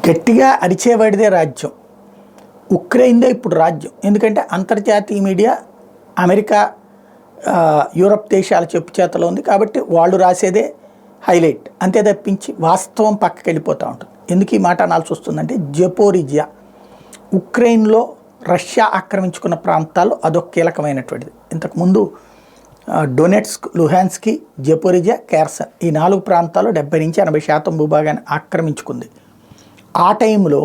గట్టిగా అరిచేవాడిదే రాజ్యం. ఉక్రెయిన్దే ఇప్పుడు రాజ్యం. ఎందుకంటే అంతర్జాతీయ మీడియా అమెరికా, యూరప్ దేశాల చెప్పు చేతలో ఉంది కాబట్టి వాళ్ళు రాసేదే హైలైట్. అంతే తప్పించి వాస్తవం పక్కకి వెళ్ళిపోతూ ఉంటుంది. ఎందుకు ఈ మాట అనాల్సి వస్తుందంటే జపోరిజియా ఉక్రెయిన్లో రష్యా ఆక్రమించుకున్న ప్రాంతాల్లో అదొక కీలకమైనటువంటిది. ఇంతకుముందు డొనెట్స్క్, లుహాన్స్కి, జపోరిజియా, కేర్సన్ ఈ 4 ప్రాంతాల్లో 70 నుంచి 80% భూభాగాన్ని ఆక్రమించుకుంది. ఆ టైంలో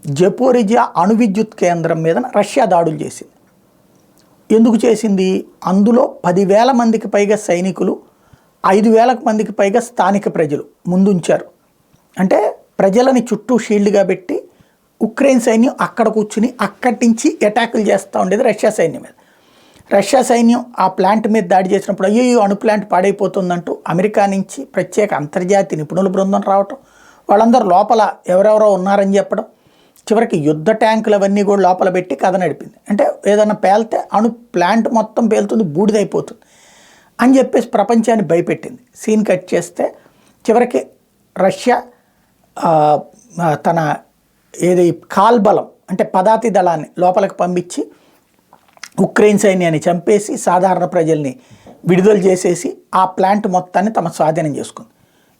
జపోరిజియా అణు విద్యుత్ కేంద్రం మీద రష్యా దాడులు చేసింది. ఎందుకు చేసింది? అందులో 10,000 మందికి పైగా సైనికులు, 5,000 మందికి పైగా స్థానిక ప్రజలు ముందుంచారు. అంటే ప్రజలని చుట్టూ షీల్డ్గా పెట్టి ఉక్రెయిన్ సైన్యం అక్కడ కూర్చుని అక్కడి నుంచి అటాకులు చేస్తూ ఉండేది రష్యా సైన్యం మీద. రష్యా సైన్యం ఆ ప్లాంట్ మీద దాడి చేసినప్పుడు అయ్యో అణు ప్లాంట్ పాడైపోతుందంటూ అమెరికా నుంచి ప్రత్యేక అంతర్జాతీయ నిపుణుల బృందం రావటం, వాళ్ళందరూ లోపల ఎవరెవరో ఉన్నారని చెప్పడం, చివరికి యుద్ధ ట్యాంకులు అవన్నీ కూడా లోపల పెట్టి కథ నడిపింది. అంటే ఏదైనా పేలితే అణు ప్లాంట్ మొత్తం పేలుతుంది, బూడిదైపోతుంది అని చెప్పేసి ప్రపంచాన్ని భయపెట్టింది. సీన్ కట్ చేస్తే చివరికి రష్యా తన ఏది కాల్బలం అంటే పదాతి దళాన్ని లోపలికి పంపించి ఉక్రెయిన్ సైన్యాన్ని చంపేసి సాధారణ ప్రజల్ని విడుదల చేసేసి ఆ ప్లాంట్ మొత్తాన్ని తమ స్వాధీనం చేసుకుంది.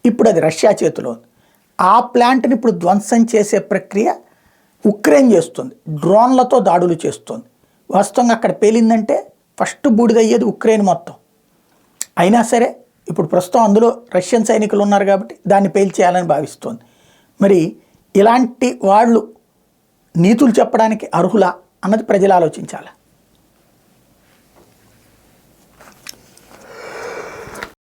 ఇప్పుడు అది రష్యా చేతిలో ఉంది. ఆ ప్లాంట్ని ఇప్పుడు ధ్వంసం చేసే ప్రక్రియ ఉక్రెయిన్ చేస్తుంది, డ్రోన్లతో దాడులు చేస్తుంది. వాస్తవంగా అక్కడ పేలిందంటే ఫస్ట్ బూడిదయ్యేది ఉక్రెయిన్ మొత్తం. అయినా సరే ఇప్పుడు ప్రస్తుతం అందులో రష్యన్ సైనికులు ఉన్నారు కాబట్టి దాన్ని పేల్చేయాలని భావిస్తోంది. మరి ఇలాంటి వాళ్ళు నీతులు చెప్పడానికి అర్హులా అన్నది ప్రజలు ఆలోచించాలి.